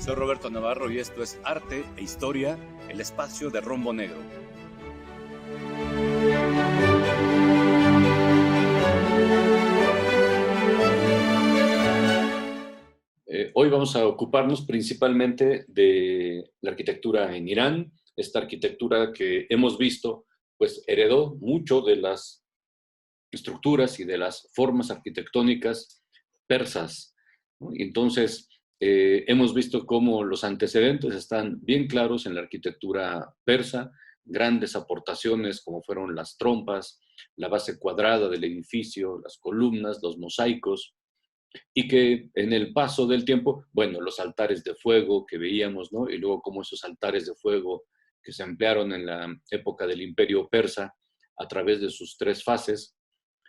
Soy Roberto Navarro y esto es Arte e Historia, el espacio de Rombo Negro. Hoy vamos a ocuparnos principalmente de la arquitectura en Irán, esta arquitectura que hemos visto, pues heredó mucho de las estructuras y de las formas arquitectónicas persas, ¿no? Y entonces, hemos visto cómo los antecedentes están bien claros en la arquitectura persa, grandes aportaciones como fueron las trompas, la base cuadrada del edificio, las columnas, los mosaicos, y que en el paso del tiempo, bueno, los altares de fuego que veíamos, ¿no? Y luego cómo esos altares de fuego que se emplearon en la época del Imperio Persa a través de sus tres fases,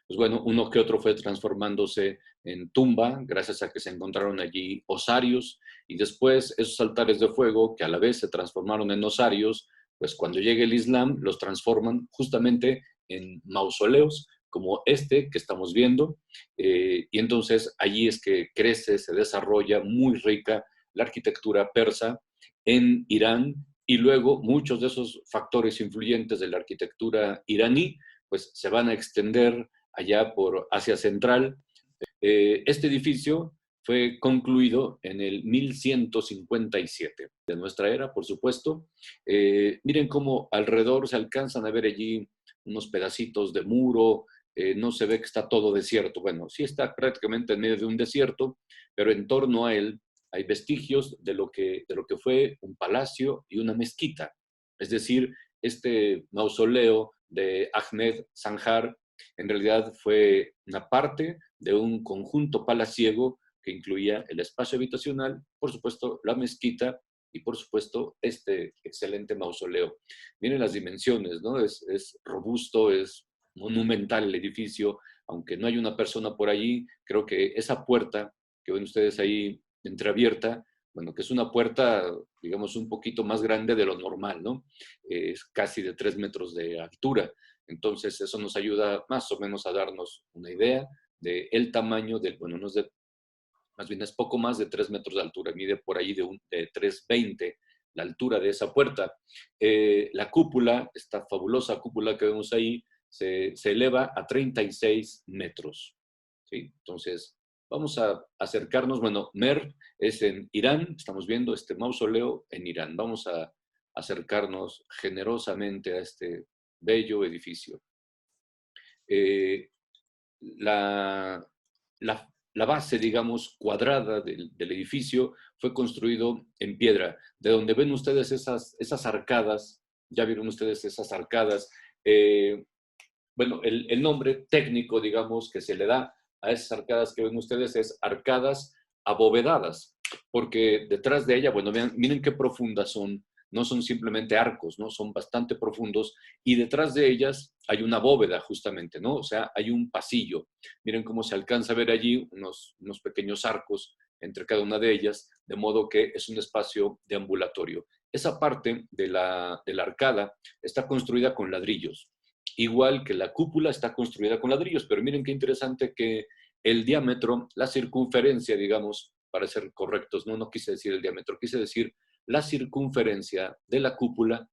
pues bueno, uno que otro fue transformándose en tumba, gracias a que se encontraron allí osarios, y después esos altares de fuego, que a la vez se transformaron en osarios, pues cuando llegue el Islam, los transforman justamente en mausoleos, como este que estamos viendo, y entonces allí es que crece, se desarrolla muy rica la arquitectura persa en Irán, y luego muchos de esos factores influyentes de la arquitectura iraní, pues se van a extender allá por Asia Central. Este edificio fue concluido en el 1157 de nuestra era, por supuesto. Miren cómo alrededor se alcanzan a ver allí unos pedacitos de muro, no se ve que está todo desierto. Bueno, sí está prácticamente en medio de un desierto, pero en torno a él hay vestigios de lo que fue un palacio y una mezquita. Es decir, este mausoleo de Ahmed Sanjar en realidad fue una parte de un conjunto palaciego que incluía el espacio habitacional, por supuesto la mezquita y por supuesto este excelente mausoleo. Miren las dimensiones, ¿no? Es robusto, es monumental el edificio, aunque no hay una persona por allí, creo que esa puerta que ven ustedes ahí entreabierta, bueno, que es una puerta, digamos, un poquito más grande de lo normal, ¿no? Es casi de 3 metros de altura. Entonces, eso nos ayuda más o menos a darnos una idea del tamaño del, bueno, no es de, más bien es poco más de 3 metros de altura, mide por ahí de 3,20 la altura de esa puerta. La cúpula, esta fabulosa cúpula que vemos ahí, se eleva a 36 metros. ¿Sí? Entonces, vamos a acercarnos, bueno, Mer es en Irán, estamos viendo este mausoleo en Irán. Vamos a acercarnos generosamente a este bello edificio. Eh, la, la base, digamos, cuadrada del edificio fue construido en piedra, de donde ven ustedes esas arcadas, ya vieron ustedes esas arcadas. Bueno, el nombre técnico, digamos, que se le da a esas arcadas que ven ustedes es arcadas abovedadas, porque detrás de ella, bueno, vean, miren qué profundas son, no son simplemente arcos, ¿no? Son bastante profundos, y detrás de ellas hay una bóveda justamente, ¿no? O sea, hay un pasillo. Miren cómo se alcanza a ver allí unos pequeños arcos entre cada una de ellas, de modo que es un espacio deambulatorio. Esa parte de la arcada está construida con ladrillos, igual que la cúpula está construida con ladrillos, pero miren qué interesante que el diámetro, la circunferencia, digamos, para ser correctos, no quise decir el diámetro, quise decir la circunferencia de la cúpula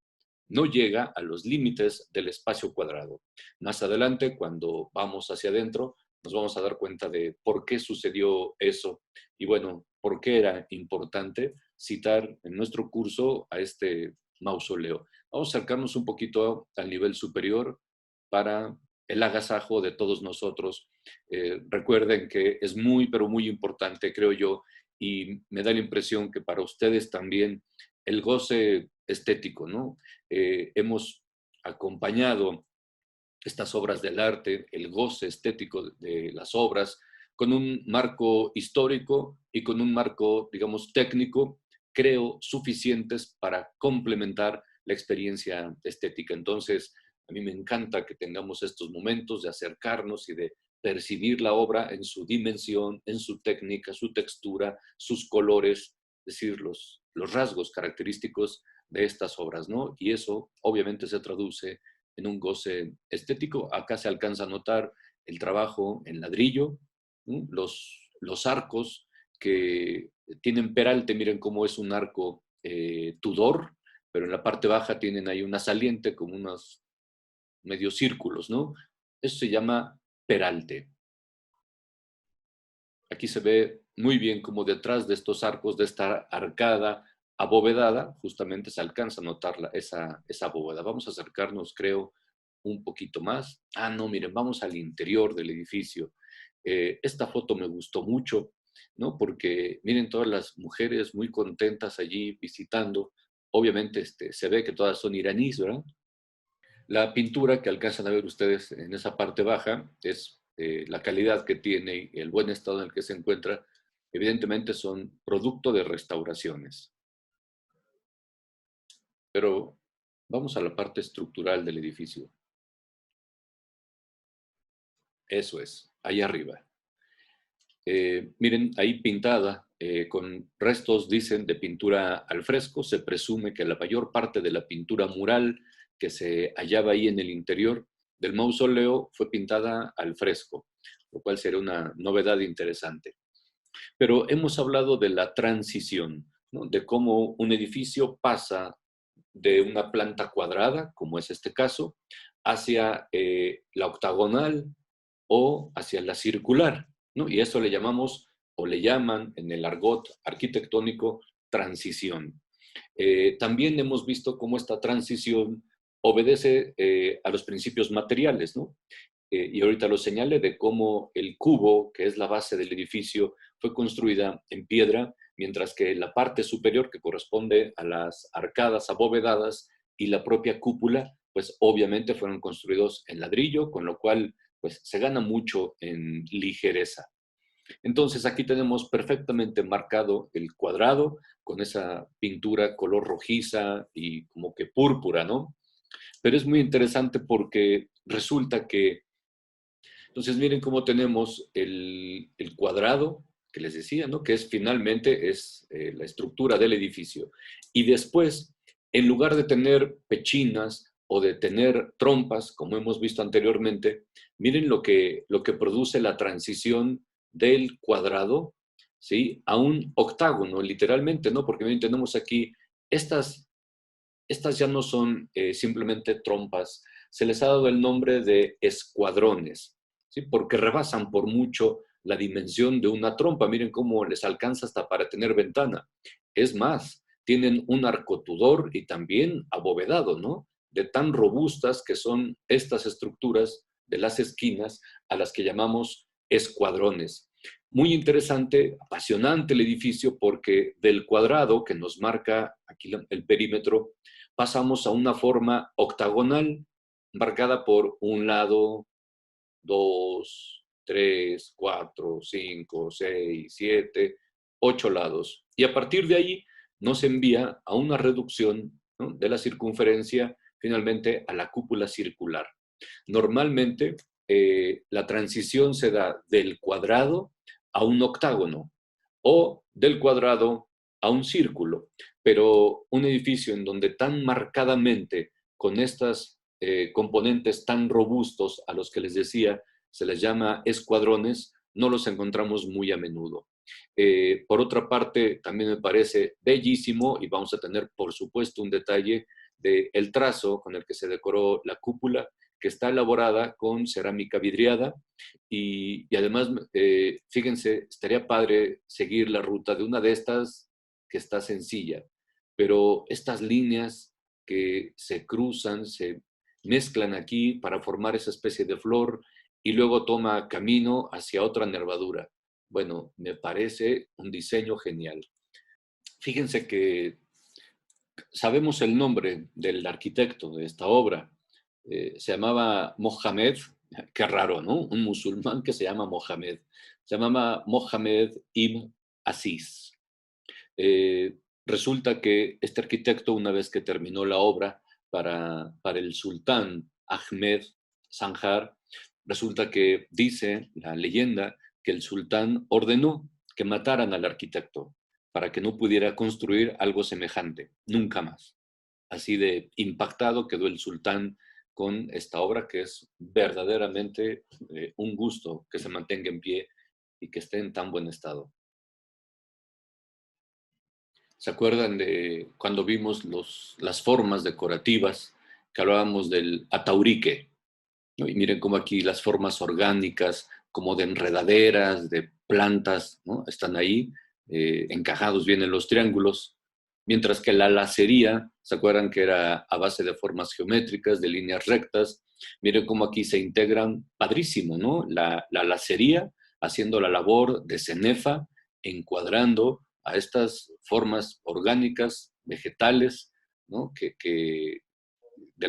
no llega a los límites del espacio cuadrado. Más adelante, cuando vamos hacia adentro, nos vamos a dar cuenta de por qué sucedió eso y bueno, por qué era importante citar en nuestro curso a este mausoleo. Vamos a acercarnos un poquito al nivel superior para el agasajo de todos nosotros. Recuerden que es muy, pero muy importante, creo yo, y me da la impresión que para ustedes también el goce estético, ¿no? Hemos acompañado estas obras del arte, el goce estético de las obras, con un marco histórico y con un marco, digamos, técnico, creo, suficientes para complementar la experiencia estética. Entonces, a mí me encanta que tengamos estos momentos de acercarnos y de percibir la obra en su dimensión, en su técnica, su textura, sus colores, es decir, los rasgos característicos de estas obras, ¿no? Y eso obviamente se traduce en un goce estético. Acá se alcanza a notar el trabajo en ladrillo, ¿no? Los arcos que tienen peralte, miren cómo es un arco Tudor, pero en la parte baja tienen ahí una saliente como unos medios círculos, ¿no? Eso se llama peralte. Aquí se ve muy bien como detrás de estos arcos, de esta arcada abovedada, justamente se alcanza a notar esa bóveda. Vamos a acercarnos, creo, un poquito más. Ah, no, miren, vamos al interior del edificio. Esta foto me gustó mucho, ¿no? Porque miren todas las mujeres muy contentas allí visitando. Obviamente se ve que todas son iraníes, ¿verdad? La pintura que alcanzan a ver ustedes en esa parte baja es la calidad que tiene y el buen estado en el que se encuentra. Evidentemente son producto de restauraciones. Pero vamos a la parte estructural del edificio. Eso es, ahí arriba. Miren, ahí pintada, con restos, dicen, de pintura al fresco. Se presume que la mayor parte de la pintura mural que se hallaba ahí en el interior del mausoleo fue pintada al fresco, lo cual sería una novedad interesante. Pero hemos hablado de la transición, ¿no? De cómo un edificio pasa de una planta cuadrada, como es este caso, hacia la octagonal o hacia la circular, ¿no? Y eso le llamamos o le llaman en el argot arquitectónico transición. También hemos visto cómo esta transición obedece a los principios materiales, ¿no? Y ahorita lo señalé de cómo el cubo, que es la base del edificio, fue construida en piedra, mientras que la parte superior, que corresponde a las arcadas abovedadas y la propia cúpula, pues obviamente fueron construidos en ladrillo, con lo cual pues se gana mucho en ligereza. Entonces aquí tenemos perfectamente marcado el cuadrado con esa pintura color rojiza y como que púrpura, ¿no? Pero es muy interesante porque resulta que, entonces miren cómo tenemos el cuadrado que les decía, ¿no? Que es finalmente es la estructura del edificio. Y después, en lugar de tener pechinas o de tener trompas, como hemos visto anteriormente, miren lo que produce la transición del cuadrado, ¿sí? A un octágono, literalmente, ¿no? Porque miren, tenemos aquí estas ya no son simplemente trompas, se les ha dado el nombre de escuadrones, ¿sí? Porque rebasan por mucho la dimensión de una trompa. Miren cómo les alcanza hasta para tener ventana. Es más, tienen un arco Tudor y también abovedado, ¿no? De tan robustas que son estas estructuras de las esquinas a las que llamamos escuadrones. Muy interesante, apasionante el edificio porque del cuadrado que nos marca aquí el perímetro, pasamos a una forma octagonal marcada por un lado, 2, 3, 4, 5, 6, 7, 8 lados. Y a partir de ahí nos envía a una reducción, ¿no? De la circunferencia finalmente a la cúpula circular. Normalmente la transición se da del cuadrado a un octágono o del cuadrado a un círculo, pero un edificio en donde tan marcadamente con estas componentes tan robustos a los que les decía se les llama escuadrones, no los encontramos muy a menudo. Por otra parte, también me parece bellísimo y vamos a tener, por supuesto, un detalle del trazo con el que se decoró la cúpula, que está elaborada con cerámica vidriada y además, fíjense, estaría padre seguir la ruta de una de estas que está sencilla, pero estas líneas que se cruzan, se mezclan aquí para formar esa especie de flor y luego toma camino hacia otra nervadura. Bueno, me parece un diseño genial. Fíjense que sabemos el nombre del arquitecto de esta obra. Se llamaba Mohamed, qué raro, ¿no? Un musulmán que se llama Mohamed. Se llamaba Mohamed ibn Aziz. Resulta que este arquitecto, una vez que terminó la obra para el sultán Ahmed Sanjar, resulta que dice la leyenda que el sultán ordenó que mataran al arquitecto para que no pudiera construir algo semejante, nunca más. Así de impactado quedó el sultán con esta obra que es verdaderamente un gusto que se mantenga en pie y que esté en tan buen estado. ¿Se acuerdan de cuando vimos las formas decorativas que hablábamos del ataurique? ¿No? Y miren cómo aquí las formas orgánicas, como de enredaderas, de plantas, ¿no? Están ahí, encajados bien en los triángulos, mientras que la lacería, ¿se acuerdan que era a base de formas geométricas, de líneas rectas? Miren cómo aquí se integran, padrísimo, ¿no? La lacería haciendo la labor de cenefa, encuadrando a estas formas orgánicas, vegetales, ¿no? De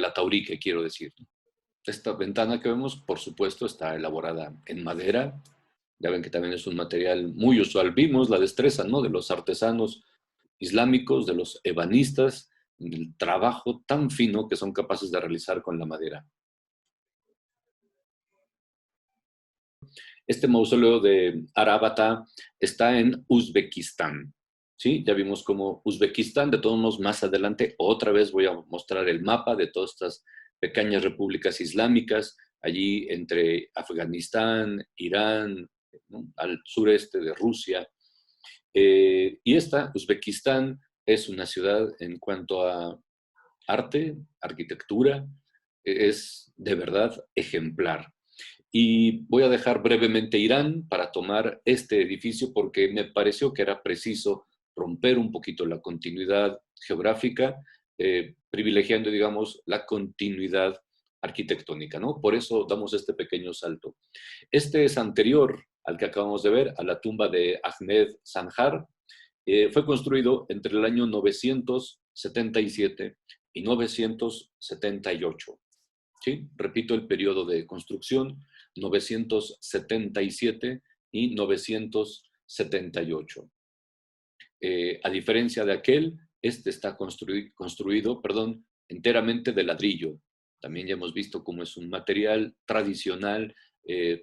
la taurique, quiero decir. Esta ventana que vemos, por supuesto, está elaborada en madera. Ya ven que también es un material muy usual. Vimos la destreza, ¿no?, de los artesanos islámicos, de los ebanistas, el trabajo tan fino que son capaces de realizar con la madera. Este mausoleo de Arábata está en Uzbekistán. ¿Sí? Ya vimos cómo Uzbekistán, de todos modos, más adelante, otra vez voy a mostrar el mapa de todas estas pequeñas repúblicas islámicas, allí entre Afganistán, Irán, ¿no?, al sureste de Rusia. Y esta, Uzbekistán, es una ciudad en cuanto a arte, arquitectura, es de verdad ejemplar. Y voy a dejar brevemente Irán para tomar este edificio porque me pareció que era preciso romper un poquito la continuidad geográfica, privilegiando, digamos, la continuidad arquitectónica, ¿no? Por eso damos este pequeño salto. Este es anterior al que acabamos de ver, a la tumba de Ahmed Sanjar. Fue construido entre el año 977 y 978. ¿Sí? Repito el periodo de construcción, 977 y 978. A diferencia de aquel, este está construido, enteramente de ladrillo. También ya hemos visto cómo es un material tradicional,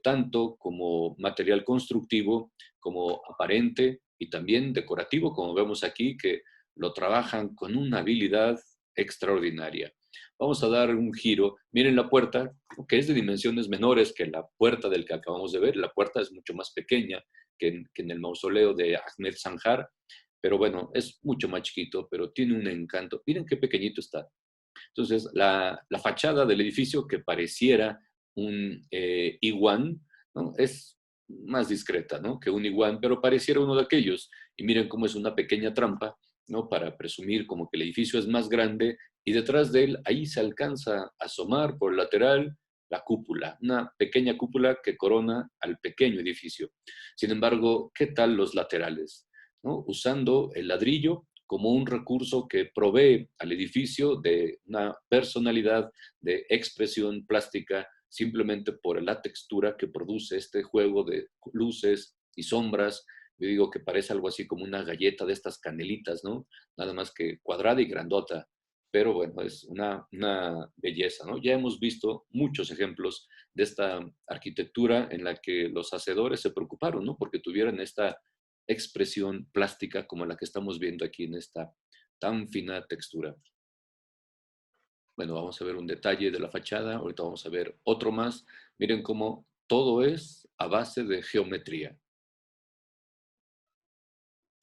tanto como material constructivo, como aparente y también decorativo, como vemos aquí, que lo trabajan con una habilidad extraordinaria. Vamos a dar un giro. Miren la puerta, que es de dimensiones menores que la puerta del que acabamos de ver. La puerta es mucho más pequeña que en el mausoleo de Ahmed Sanjar, pero bueno, es mucho más chiquito, pero tiene un encanto. Miren qué pequeñito está. Entonces, la fachada del edificio, que pareciera un iguán, ¿no?, es más discreta, ¿no?, que un iguán, pero pareciera uno de aquellos. Y miren cómo es una pequeña trampa, ¿no?, para presumir como que el edificio es más grande, y detrás de él, ahí se alcanza a asomar por el lateral la cúpula, una pequeña cúpula que corona al pequeño edificio. Sin embargo, ¿qué tal los laterales? ¿No? Usando el ladrillo como un recurso que provee al edificio de una personalidad, de expresión plástica, simplemente por la textura que produce este juego de luces y sombras. Yo digo que parece algo así como una galleta de estas canelitas, ¿no? Nada más que cuadrada y grandota. Pero bueno, es una belleza, ¿no? Ya hemos visto muchos ejemplos de esta arquitectura en la que los hacedores se preocuparon, ¿no?, porque tuvieran esta expresión plástica como la que estamos viendo aquí en esta tan fina textura. Bueno, vamos a ver un detalle de la fachada, ahorita vamos a ver otro más. Miren cómo todo es a base de geometría.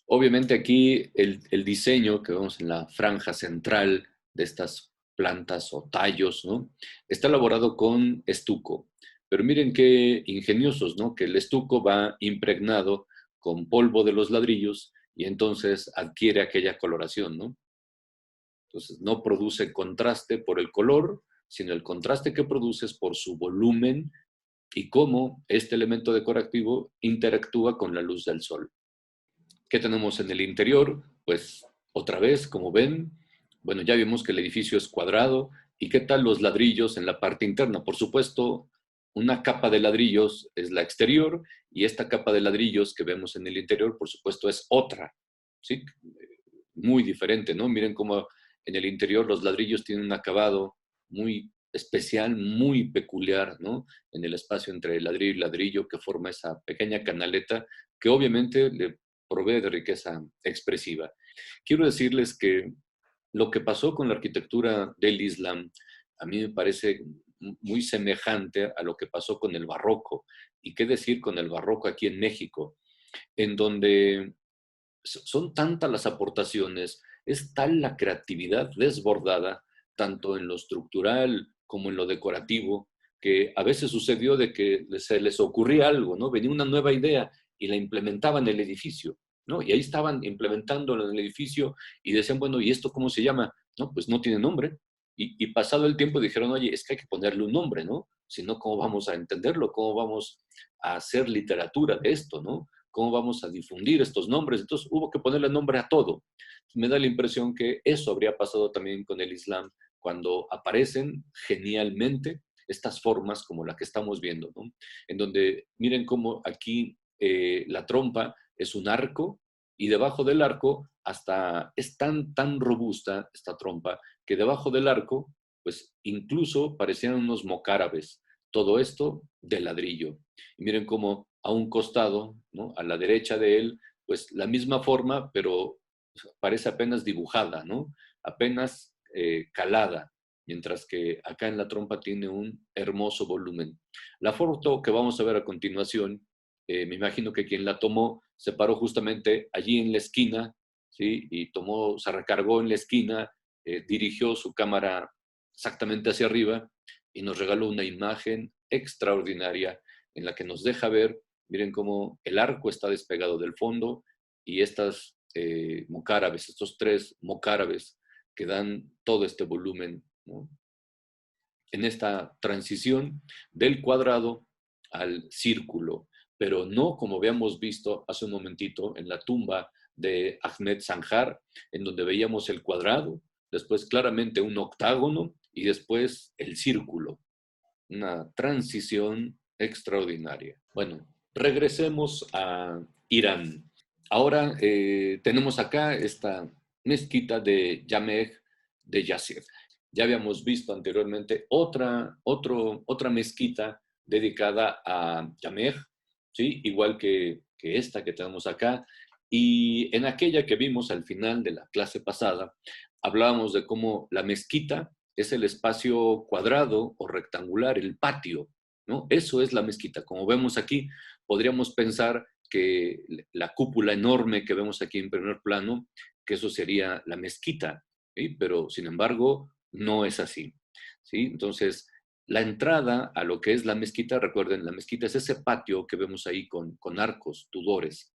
Obviamente aquí el diseño que vemos en la franja central de estas plantas o tallos, ¿no?, está elaborado con estuco. Pero miren qué ingeniosos, ¿no?, que el estuco va impregnado con polvo de los ladrillos y entonces adquiere aquella coloración, ¿no? Entonces no produce contraste por el color, sino el contraste que produce es por su volumen y cómo este elemento decorativo interactúa con la luz del sol. ¿Qué tenemos en el interior? Pues otra vez, como ven, bueno, ya vimos que el edificio es cuadrado. ¿Y qué tal los ladrillos en la parte interna? Por supuesto, una capa de ladrillos es la exterior y esta capa de ladrillos que vemos en el interior, por supuesto, es otra, ¿sí? Muy diferente, ¿no? Miren cómo en el interior los ladrillos tienen un acabado muy especial, muy peculiar, ¿no? En el espacio entre ladrillo y ladrillo que forma esa pequeña canaleta que obviamente le provee de riqueza expresiva. Quiero decirles que lo que pasó con la arquitectura del Islam a mí me parece muy semejante a lo que pasó con el barroco. ¿Y qué decir con el barroco aquí en México? En donde son tantas las aportaciones, es tal la creatividad desbordada, tanto en lo estructural como en lo decorativo, que a veces sucedió de que se les ocurría algo, ¿no? Venía una nueva idea y la implementaban en el edificio, ¿no? Y ahí estaban implementándolo en el edificio y decían, bueno, ¿y esto cómo se llama? No, pues no tiene nombre. Y pasado el tiempo dijeron, oye, es que hay que ponerle un nombre, ¿no? Si no, ¿cómo vamos a entenderlo? ¿Cómo vamos a hacer literatura de esto, ¿no? ¿Cómo vamos a difundir estos nombres? Entonces hubo que ponerle nombre a todo. Me da la impresión que eso habría pasado también con el Islam, cuando aparecen genialmente estas formas como la que estamos viendo, ¿no? En donde miren cómo aquí la trompa es un arco y debajo del arco hasta es tan robusta esta trompa que debajo del arco, pues incluso parecían unos mocárabes. Todo esto de ladrillo. Y miren cómo a un costado, ¿no? A la derecha de él, pues la misma forma, pero parece apenas dibujada, ¿no? Apenas calada, mientras que acá en la trompa tiene un hermoso volumen. La foto que vamos a ver a continuación, me imagino que quien la tomó se paró justamente allí en la esquina, ¿sí? Y tomó, se recargó en la esquina, dirigió su cámara exactamente hacia arriba y nos regaló una imagen extraordinaria en la que nos deja ver, miren cómo el arco está despegado del fondo y estas mocárabes, estos tres mocárabes que dan todo este volumen, ¿no? En esta transición del cuadrado al círculo, pero no como habíamos visto hace un momentito en la tumba de Ahmed Sanjar, en donde veíamos el cuadrado, después claramente un octágono y después el círculo. Una transición extraordinaria. Bueno, regresemos a Irán. Ahora tenemos acá esta mezquita de Jameh de Yasir. Ya habíamos visto anteriormente otra mezquita dedicada a Jameh, ¿sí? Igual que esta que tenemos acá. Y en aquella que vimos al final de la clase pasada, hablábamos de cómo la mezquita es el espacio cuadrado o rectangular, el patio, ¿no? Eso es la mezquita. Como vemos aquí, podríamos pensar que la cúpula enorme que vemos aquí en primer plano, que eso sería la mezquita, ¿sí? Pero sin embargo, no es así, ¿sí? Entonces, la entrada a lo que es la mezquita, recuerden, la mezquita es ese patio que vemos ahí con arcos, tudores.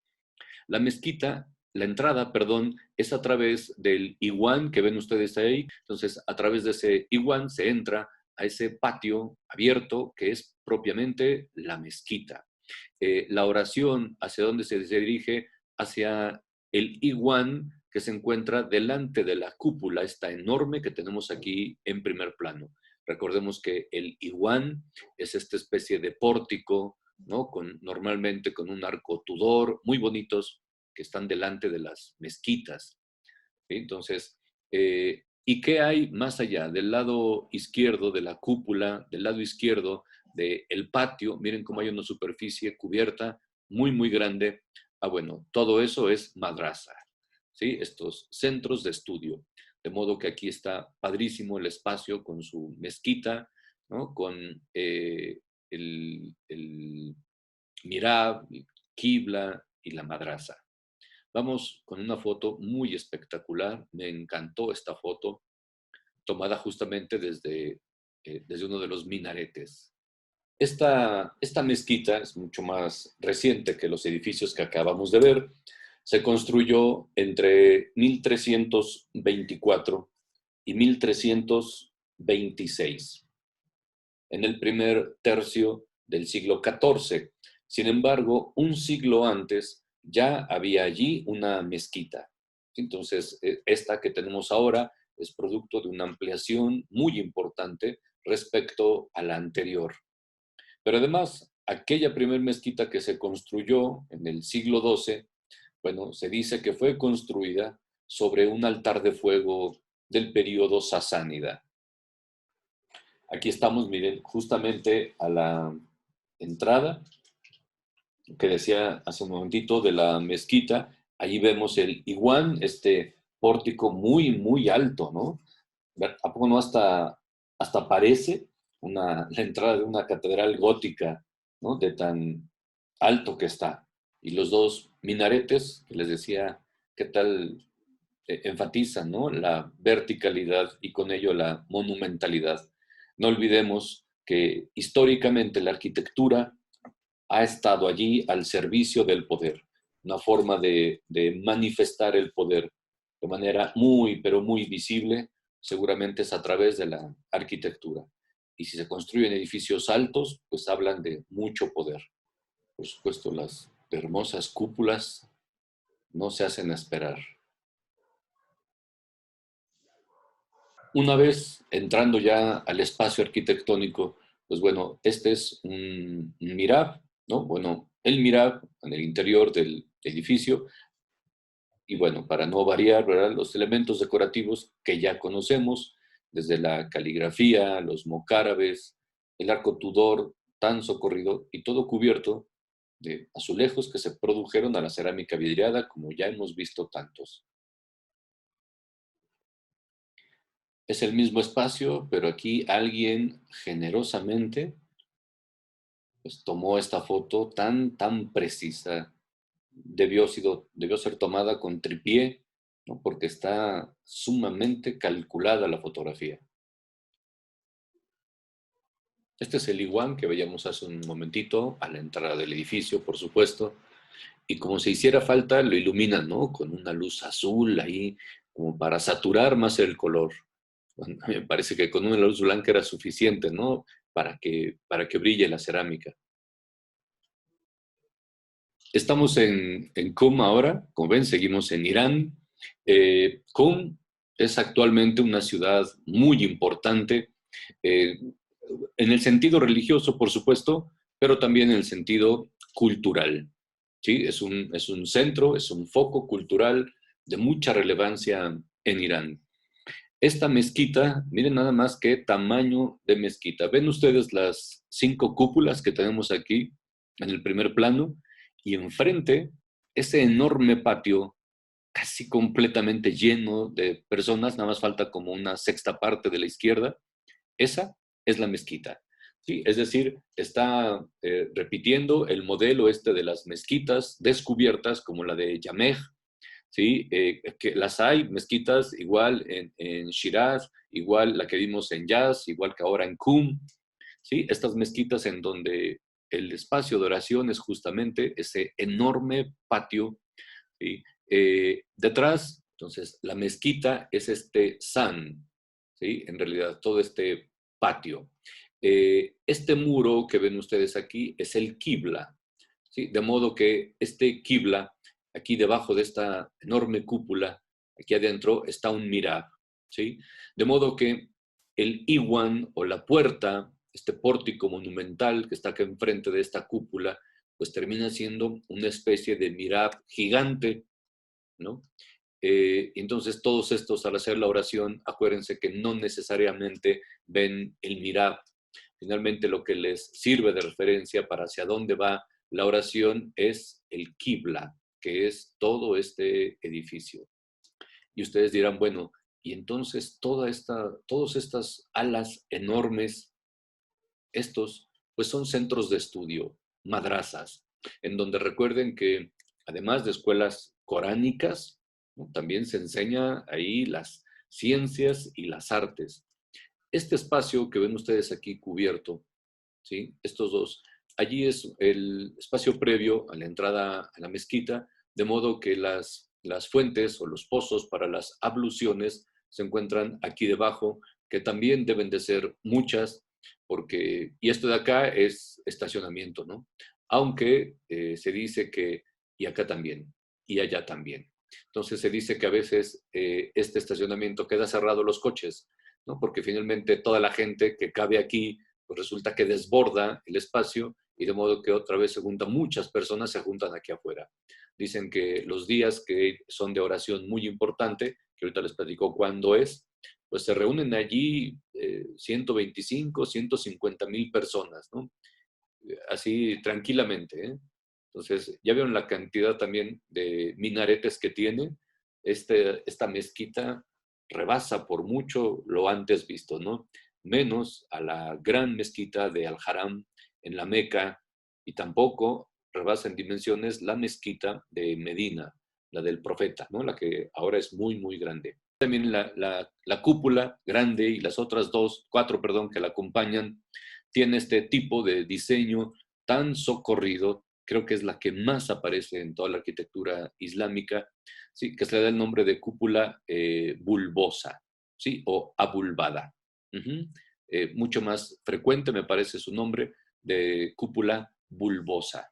La mezquita, la entrada, perdón, es a través del iguán que ven ustedes ahí. Entonces, a través de ese iguán se entra a ese patio abierto que es propiamente la mezquita. La oración, ¿hacia dónde se dirige? Hacia el iguán que se encuentra delante de la cúpula, esta enorme que tenemos aquí en primer plano. Recordemos que el iguán es esta especie de pórtico, ¿no? Normalmente con un arco Tudor, muy bonitos, que están delante de las mezquitas. ¿Sí? Entonces, ¿y qué hay más allá? Del lado izquierdo de la cúpula, del lado izquierdo del patio, miren cómo hay una superficie cubierta muy grande. Ah, bueno, todo eso es madrasa, ¿sí? Estos centros de estudio. De modo que aquí está padrísimo el espacio con su mezquita, ¿no? Con el Mirab, Kibla y la madrasa. Vamos con una foto muy espectacular. Me encantó esta foto, tomada justamente desde uno de los minaretes. Esta mezquita es mucho más reciente que los edificios que acabamos de ver. Se construyó entre 1324 y 1326, en el primer tercio del siglo XIV. Sin embargo, un siglo antes ya había allí una mezquita. Entonces, esta que tenemos ahora es producto de una ampliación muy importante respecto a la anterior. Pero además, aquella primer mezquita que se construyó en el siglo XII, bueno, se dice que fue construida sobre un altar de fuego del periodo sasánida. Aquí estamos, miren, justamente a la entrada que decía hace un momentito de la mezquita. Allí vemos el iguán, este pórtico muy alto, ¿no? ¿A poco no hasta parece la entrada de una catedral gótica, ¿no? De tan alto que está. Y los dos minaretes, que les decía, qué tal enfatiza, ¿no?, la verticalidad y con ello la monumentalidad. No olvidemos que históricamente la arquitectura ha estado allí al servicio del poder, una forma de manifestar el poder de manera muy, pero muy visible, seguramente es a través de la arquitectura. Y si se construyen edificios altos, pues hablan de mucho poder. Por supuesto, las hermosas cúpulas no se hacen esperar. Una vez entrando ya al espacio arquitectónico, pues bueno, este es un mihrab, ¿no? Bueno, el mihrab en el interior del edificio, y bueno, para no variar, ¿verdad?, los elementos decorativos que ya conocemos, desde la caligrafía, los mocárabes, el arco Tudor tan socorrido y todo cubierto de azulejos que se produjeron a la cerámica vidriada, como ya hemos visto tantos. Es el mismo espacio, pero aquí alguien generosamente pues, tomó esta foto tan precisa. Debió ser tomada con tripié, ¿no?, porque está sumamente calculada la fotografía. Este es el iguán que veíamos hace un momentito, a la entrada del edificio, por supuesto, y como si hiciera falta, lo iluminan, ¿no?, con una luz azul ahí, como para saturar más el color. Bueno, a mí me parece que con una luz blanca era suficiente, ¿no?, para que brille la cerámica. Estamos en Qum ahora, como ven, seguimos en Irán. Qum es actualmente una ciudad muy importante, eh, en el sentido religioso, por supuesto, pero también en el sentido cultural. ¿Sí? Es un centro, es un foco cultural de mucha relevancia en Irán. Esta mezquita, miren nada más qué tamaño de mezquita. ¿Ven ustedes las 5 cúpulas que tenemos aquí en el primer plano? Y enfrente, ese enorme patio casi completamente lleno de personas, nada más falta como una sexta parte de la izquierda. Esa es la mezquita. Sí, es decir, está repitiendo el modelo este de las mezquitas descubiertas, como la de Yamej. ¿Sí? Que las hay, mezquitas, igual en Shiraz, igual la que vimos en Yaz, igual que ahora en Qum, ¿sí? Estas mezquitas en donde el espacio de oración es justamente ese enorme patio, ¿sí? Detrás, entonces, la mezquita es este san, ¿sí? En realidad, todo este patio. Este muro que ven ustedes aquí es el kibla, ¿sí? De modo que este kibla, aquí debajo de esta enorme cúpula, aquí adentro está un mihrab, ¿sí? De modo que el iwan o la puerta, este pórtico monumental que está acá enfrente de esta cúpula, pues termina siendo una especie de mihrab gigante, ¿no? Entonces todos estos al hacer la oración, acuérdense que no necesariamente ven el mihrab. Finalmente lo que les sirve de referencia para hacia dónde va la oración es el kibla, que es todo este edificio. Y ustedes dirán, bueno, y entonces todas estas alas enormes, estos, pues son centros de estudio, madrasas, en donde recuerden que además de escuelas coránicas, ¿no?, también se enseña ahí las ciencias y las artes. Este espacio que ven ustedes aquí cubierto, ¿sí?, estos dos, allí es el espacio previo a la entrada a la mezquita, de modo que las fuentes o los pozos para las abluciones se encuentran aquí debajo, que también deben de ser muchas, porque, y esto de acá es estacionamiento, ¿no? Aunque se dice que, y acá también, y allá también. Entonces se dice que a veces este estacionamiento queda cerrado los coches, ¿no? Porque finalmente toda la gente que cabe aquí, pues resulta que desborda el espacio y de modo que otra vez se juntan muchas personas, se juntan aquí afuera. Dicen que los días que son de oración muy importante, que ahorita les platico cuándo es, pues se reúnen allí 125, 150,000 personas, ¿no? Así tranquilamente, ¿eh? Entonces, ya vieron la cantidad también de minaretes que tiene. Esta mezquita rebasa por mucho lo antes visto, ¿no? Menos a la gran mezquita de Al-Haram en la Meca, y tampoco rebasa en dimensiones la mezquita de Medina, la del profeta, ¿no? La que ahora es muy, muy grande. También la cúpula grande y las otras cuatro, perdón, que la acompañan, tiene este tipo de diseño tan socorrido, creo que es la que más aparece en toda la arquitectura islámica, ¿sí? Que se le da el nombre de cúpula bulbosa, ¿sí? O abulbada. Mucho más frecuente me parece su nombre, de cúpula bulbosa.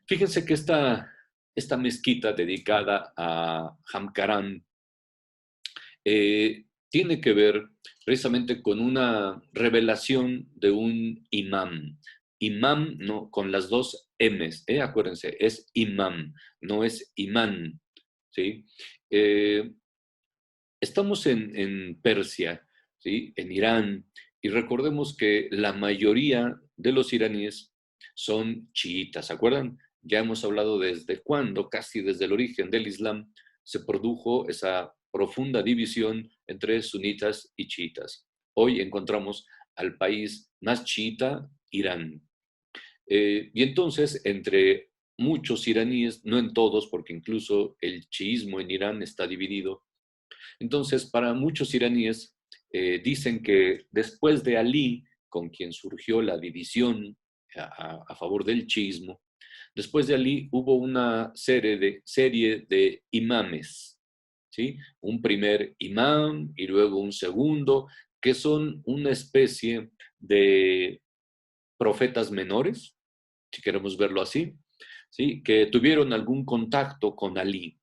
Fíjense que esta mezquita dedicada a Hamkaran tiene que ver precisamente con una revelación de un imam. Imam, no, con las dos M's, acuérdense, es imam, no es imán, ¿sí? Estamos en Persia, ¿sí? En Irán, y recordemos que la mayoría de los iraníes son chiitas, ¿se acuerdan? Ya hemos hablado desde cuándo, casi desde el origen del Islam, se produjo esa profunda división entre sunitas y chiitas. Hoy encontramos al país más chiita, Irán. Y entonces, entre muchos iraníes, no en todos, porque incluso el chiismo en Irán está dividido, entonces, para muchos iraníes, dicen que después de Ali, con quien surgió la división a favor del chiismo, después de Ali hubo una serie de imames, ¿sí? Un primer imam y luego un segundo, que son una especie de profetas menores, si queremos verlo así, ¿sí? Que tuvieron algún contacto con Ali,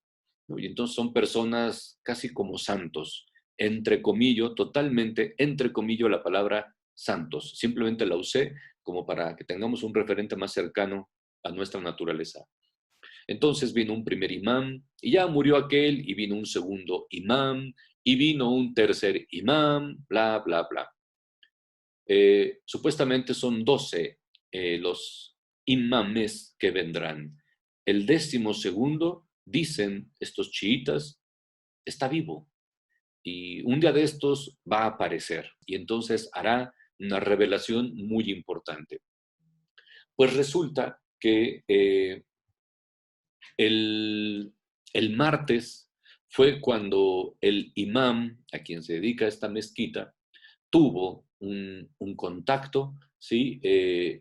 ¿no? Y entonces son personas casi como santos, entrecomillo, totalmente entrecomillo la palabra santos. Simplemente la usé como para que tengamos un referente más cercano a nuestra naturaleza. Entonces vino un primer imán y ya murió aquel y vino un segundo imán y vino un tercer imán, bla, bla, bla. Supuestamente son 12 los imames que vendrán. El 12º, dicen estos chiitas, está vivo y un día de estos va a aparecer y entonces hará una revelación muy importante. Pues resulta que el martes fue cuando el imam a quien se dedica esta mezquita tuvo un contacto, ¿sí?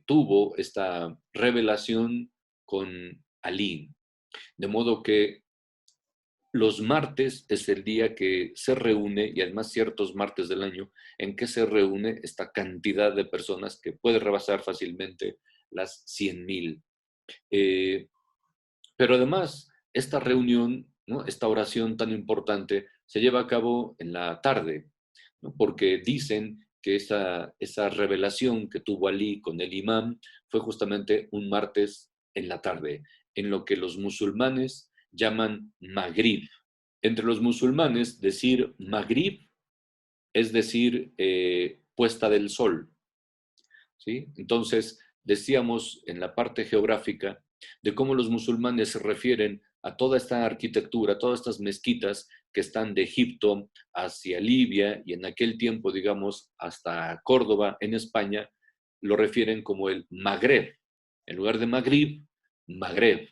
Tuvo esta revelación con Ali. De modo que los martes es el día que se reúne, y además ciertos martes del año, en que se reúne esta cantidad de personas que puede rebasar fácilmente las 100,000. Pero además, esta reunión, ¿no? Esta oración tan importante, se lleva a cabo en la tarde, ¿no? Porque dicen que esa revelación que tuvo Ali con el imán fue justamente un martes en la tarde, en lo que los musulmanes llaman Maghrib. Entre los musulmanes, decir Maghrib es decir puesta del sol, ¿sí? Entonces, decíamos en la parte geográfica de cómo los musulmanes se refieren a toda esta arquitectura, todas estas mezquitas que están de Egipto hacia Libia y en aquel tiempo, digamos, hasta Córdoba, en España, lo refieren como el Magreb. En lugar de Maghrib, Magreb,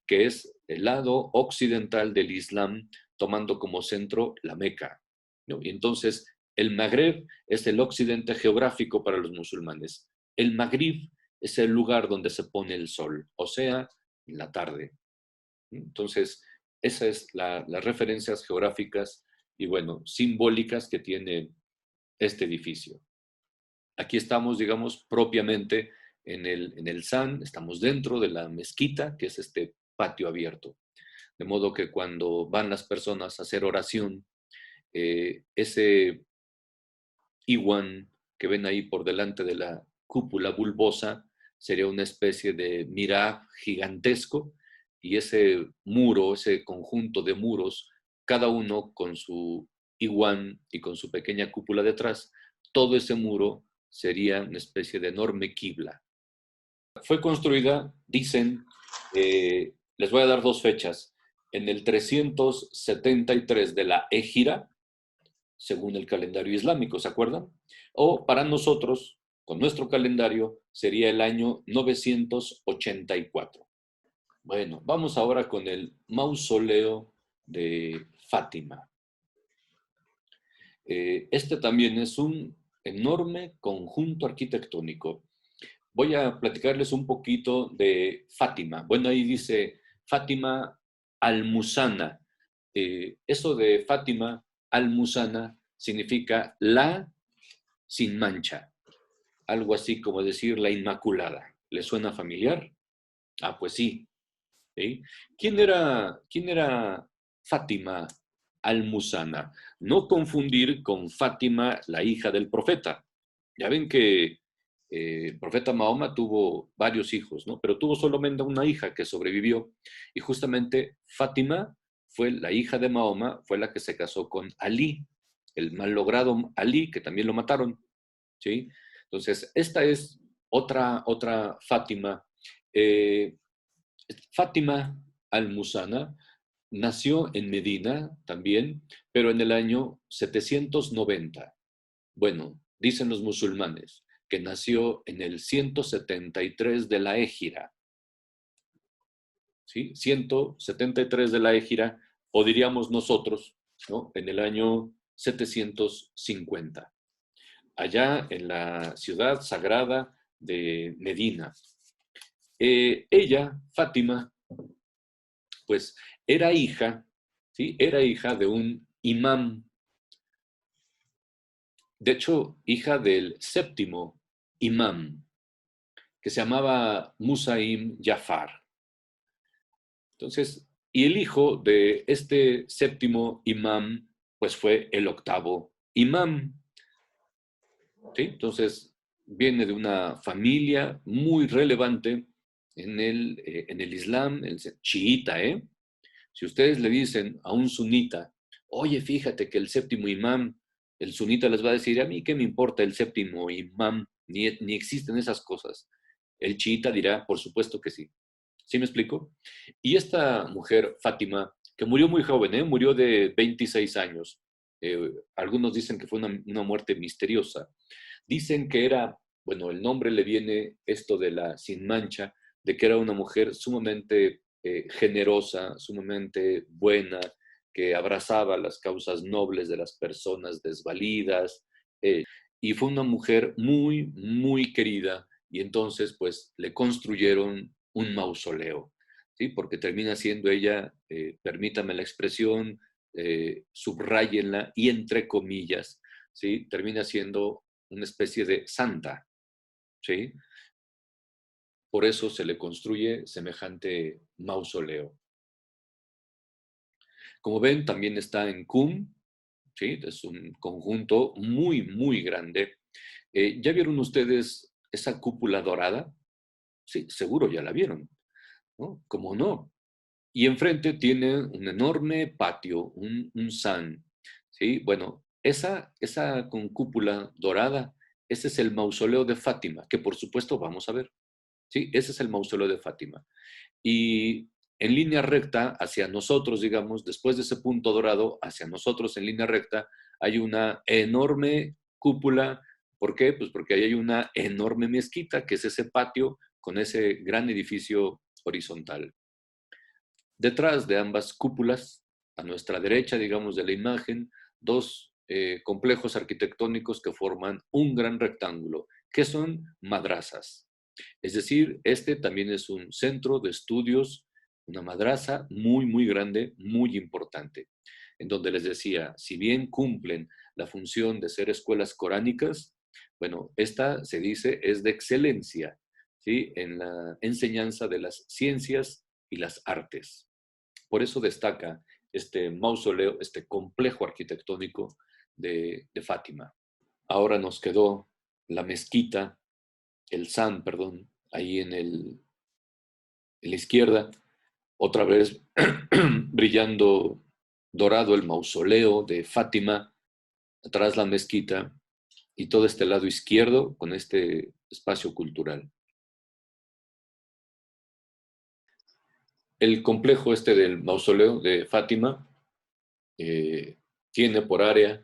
que es el lado occidental del Islam, tomando como centro la Meca, ¿no? Y entonces, el Magreb es el occidente geográfico para los musulmanes. El Magrib es el lugar donde se pone el sol, o sea, en la tarde. Entonces, esas es las referencias geográficas y, bueno, simbólicas que tiene este edificio. Aquí estamos, digamos, propiamente en el San, estamos dentro de la mezquita, que es este patio abierto. De modo que cuando van las personas a hacer oración, ese iwan que ven ahí por delante de la cúpula bulbosa sería una especie de mihrab gigantesco y ese muro, ese conjunto de muros, cada uno con su iwan y con su pequeña cúpula detrás, todo ese muro sería una especie de enorme quibla. Fue construida, dicen, les voy a dar 2 fechas, en el 373 de la Égira, según el calendario islámico, ¿se acuerdan? O para nosotros, con nuestro calendario, sería el año 984. Bueno, vamos ahora con el mausoleo de Fátima. Este también es un enorme conjunto arquitectónico. Voy a platicarles un poquito de Fátima. Bueno, ahí dice Fátima Almuzana. Eso de Fátima Almuzana significa la sin mancha. Algo así como decir la Inmaculada. ¿Le suena familiar? Ah, pues sí. ¿Sí? ¿Quién era Fátima Almuzana? No confundir con Fátima, la hija del profeta. Ya ven que el profeta Mahoma tuvo varios hijos, ¿no? Pero tuvo solamente una hija que sobrevivió. Y justamente Fátima fue la hija de Mahoma, fue la que se casó con Ali, el mal logrado Ali, que también lo mataron, ¿sí? Entonces, esta es otra Fátima. Eh, Fátima Almuzana nació en Medina también, pero en el año 790. Bueno, dicen los musulmanes que nació en el 173 de la Égira. ¿Sí? 173 de la Égira, o diríamos nosotros, ¿no? En el año 750, allá en la ciudad sagrada de Medina. Ella, Fátima, pues era hija, ¿sí? Era hija de un imán, de hecho, hija del séptimo imán, que se llamaba Musaim Jafar. Entonces, y el hijo de este séptimo imán, pues fue el octavo imán. ¿Sí? Entonces, viene de una familia muy relevante en el Islam, el chiita, ¿eh? Si ustedes le dicen a un sunita, oye, fíjate que el séptimo imán, el sunita les va a decir, a mí qué me importa el séptimo imán, ni existen esas cosas. El chiita dirá, por supuesto que sí. ¿Sí me explico? Y esta mujer, Fátima, que murió muy joven, ¿eh? Murió de 26 años. Algunos dicen que fue una muerte misteriosa. Dicen que era, bueno, el nombre le viene esto de la sin mancha, de que era una mujer sumamente generosa, sumamente buena, que abrazaba las causas nobles de las personas desvalidas, y fue una mujer muy, muy querida, y entonces pues le construyeron un mausoleo, ¿sí? Porque termina siendo ella, permítame la expresión, subrayenla y entre comillas, ¿sí? Termina siendo una especie de santa, ¿sí? Por eso se le construye semejante mausoleo. Como ven, también está en Qum, ¿sí? Es un conjunto muy, muy grande. ¿Ya vieron ustedes esa cúpula dorada? Sí, seguro ya la vieron, ¿no? ¿Cómo no? Y enfrente tiene un enorme patio, un san, ¿sí? Bueno, esa con cúpula dorada, ese es el mausoleo de Fátima, que por supuesto vamos a ver, ¿sí? Ese es el mausoleo de Fátima. Y en línea recta hacia nosotros, digamos, después de ese punto dorado, hacia nosotros en línea recta, hay una enorme cúpula. ¿Por qué? Pues porque ahí hay una enorme mezquita, que es ese patio con ese gran edificio horizontal. Detrás de ambas cúpulas, a nuestra derecha, digamos, de la imagen, dos complejos arquitectónicos que forman un gran rectángulo, que son madrazas. Es decir, este también es un centro de estudios, una madraza muy, muy grande, muy importante, en donde les decía, si bien cumplen la función de ser escuelas coránicas, bueno, esta se dice es de excelencia, ¿sí? En la enseñanza de las ciencias y las artes. Por eso destaca este mausoleo, este complejo arquitectónico de Fátima. Ahora nos quedó la mezquita, el San, perdón, ahí en la izquierda, otra vez brillando dorado el mausoleo de Fátima, atrás la mezquita y todo este lado izquierdo con este espacio cultural. El complejo este del mausoleo de Fátima tiene por área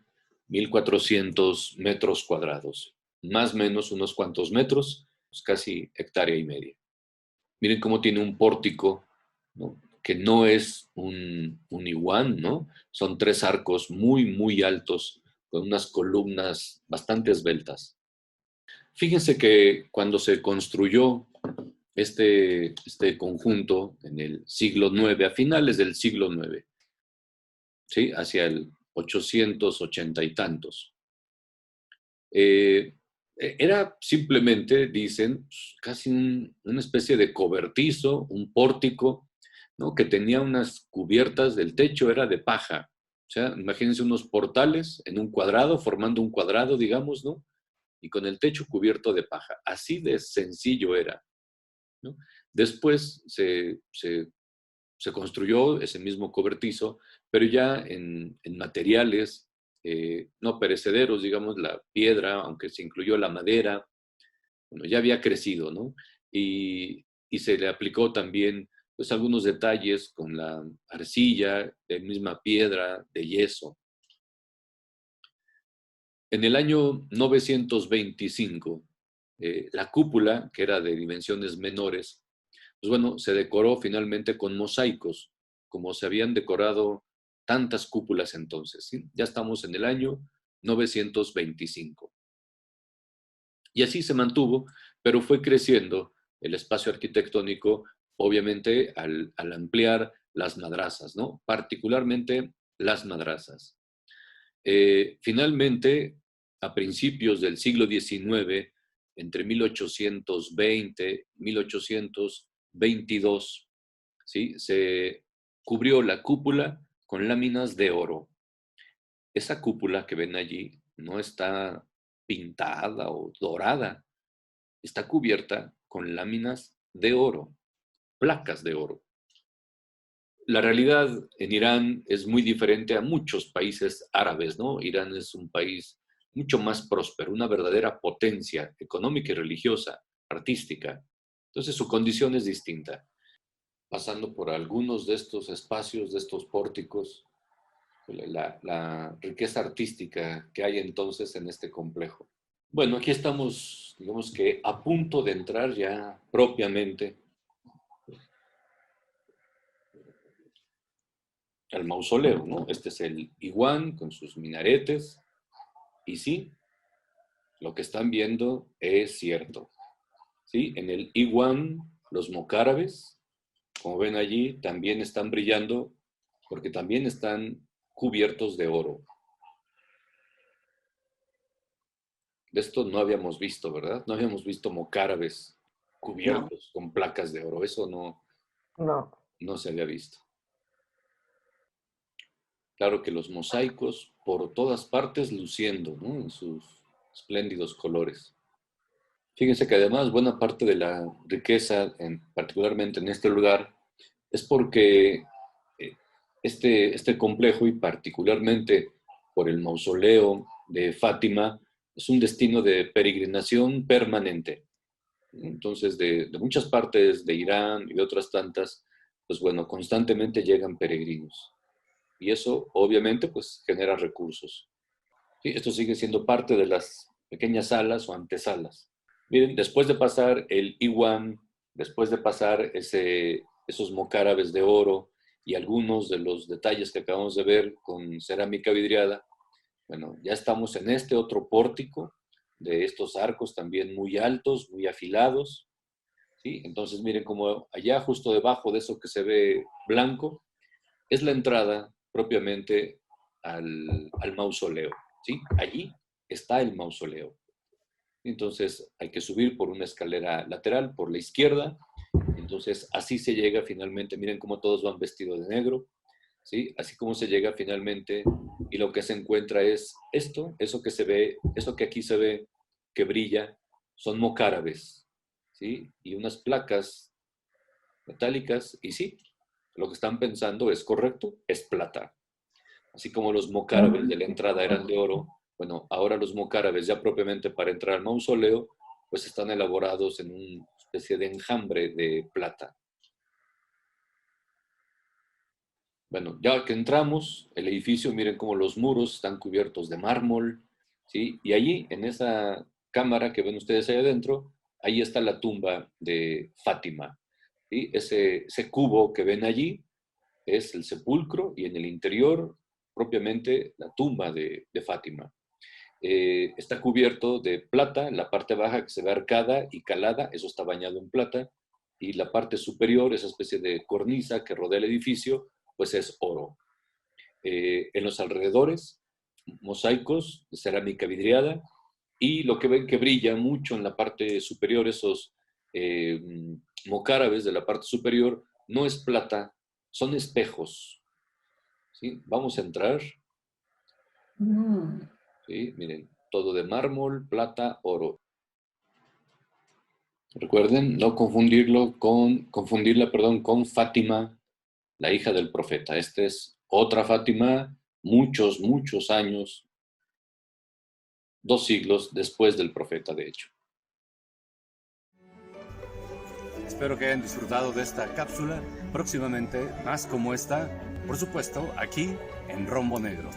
1.400 metros cuadrados, más o menos unos cuantos metros, pues casi hectárea y media. Miren cómo tiene un pórtico, ¿no? que no es un iguán, ¿no? Son 3 arcos muy, muy altos, con unas columnas bastante esbeltas. Fíjense que cuando se construyó este conjunto en el siglo IX, a finales del siglo IX, ¿sí? Hacia el 880 y tantos, era simplemente, dicen, casi una especie de cobertizo, un pórtico, ¿no? Que tenía unas cubiertas del techo, era de paja. O sea, imagínense unos portales en un cuadrado, formando un cuadrado, digamos, ¿no? Y con el techo cubierto de paja. Así de sencillo era, ¿no? Después se construyó ese mismo cobertizo, pero ya en materiales no perecederos, digamos, la piedra, aunque se incluyó la madera, bueno, ya había crecido, ¿no? Y se le aplicó también, pues, algunos detalles con la arcilla, de misma piedra, de yeso. En el año 925, la cúpula, que era de dimensiones menores, pues bueno, se decoró finalmente con mosaicos, como se habían decorado tantas cúpulas entonces, ¿sí? Ya estamos en el año 925. Y así se mantuvo, pero fue creciendo el espacio arquitectónico, obviamente, al ampliar las madrazas, ¿no? Particularmente las madrazas. Finalmente, a principios del siglo XIX, entre 1820 y 1822, ¿sí? Se cubrió la cúpula con láminas de oro. Esa cúpula que ven allí no está pintada o dorada, está cubierta con láminas de oro, placas de oro. La realidad en Irán es muy diferente a muchos países árabes, ¿no? Irán es un país mucho más próspero, una verdadera potencia económica y religiosa, artística. Entonces su condición es distinta. Pasando por algunos de estos espacios, de estos pórticos, la riqueza artística que hay entonces en este complejo. Bueno, aquí estamos, digamos que a punto de entrar ya propiamente al mausoleo, ¿no? Este es el iguán con sus minaretes. Y sí, lo que están viendo es cierto. ¿Sí? En el iguán, los mocárabes, como ven allí, también están brillando porque también están cubiertos de oro. De esto no habíamos visto, ¿verdad? No habíamos visto mocárabes No, cubiertos con placas de oro. Eso no. no se había visto. Claro que los mosaicos por todas partes luciendo, ¿no? En sus espléndidos colores. Fíjense que además buena parte de la riqueza, particularmente en este lugar, es porque este complejo y particularmente por el mausoleo de Fátima es un destino de peregrinación permanente. Entonces, de muchas partes de Irán y de otras tantas, pues bueno, constantemente llegan peregrinos. Y eso obviamente pues genera recursos. ¿Sí? Esto sigue siendo parte de las pequeñas salas o antesalas. Miren, después de pasar el Iwan, después de pasar esos mocárabes de oro y algunos de los detalles que acabamos de ver con cerámica vidriada, bueno, ya estamos en este otro pórtico de estos arcos también muy altos, muy afilados, ¿sí? Entonces miren como allá justo debajo de eso que se ve blanco, es la entrada propiamente al mausoleo, ¿sí? Allí está el mausoleo. Entonces hay que subir por una escalera lateral, por la izquierda. Entonces así se llega finalmente, miren cómo todos van vestidos de negro, ¿sí? Así como se llega finalmente y lo que se encuentra es esto, eso que se ve, eso que aquí se ve que brilla, son mocárabes, ¿sí? Y unas placas metálicas y sí, lo que están pensando es correcto, es plata. Así como los mocárabes de la entrada eran de oro, bueno, ahora los mocárabes ya propiamente para entrar al mausoleo, pues están elaborados en una especie de enjambre de plata. Bueno, ya que entramos, el edificio, miren cómo los muros están cubiertos de mármol, ¿sí? Y allí, en esa cámara que ven ustedes ahí adentro, ahí está la tumba de Fátima, ¿sí? Ese cubo que ven allí, es el sepulcro y en el interior propiamente la tumba de Fátima. Está cubierto de plata, la parte baja que se ve arcada y calada, eso está bañado en plata, y la parte superior, esa especie de cornisa que rodea el edificio, pues es oro. En los alrededores, mosaicos de cerámica vidriada, y lo que ven que brilla mucho en la parte superior, esos mocárabes de la parte superior, no es plata, son espejos. ¿Sí? Vamos a entrar. ¿Sí? Miren, todo de mármol, plata, oro. Recuerden no confundirla, con Fátima, la hija del profeta. Esta es otra Fátima, muchos, muchos años, 2 siglos después del profeta, de hecho. Espero que hayan disfrutado de esta cápsula. Próximamente, más como esta, por supuesto, aquí en Rombo Negro.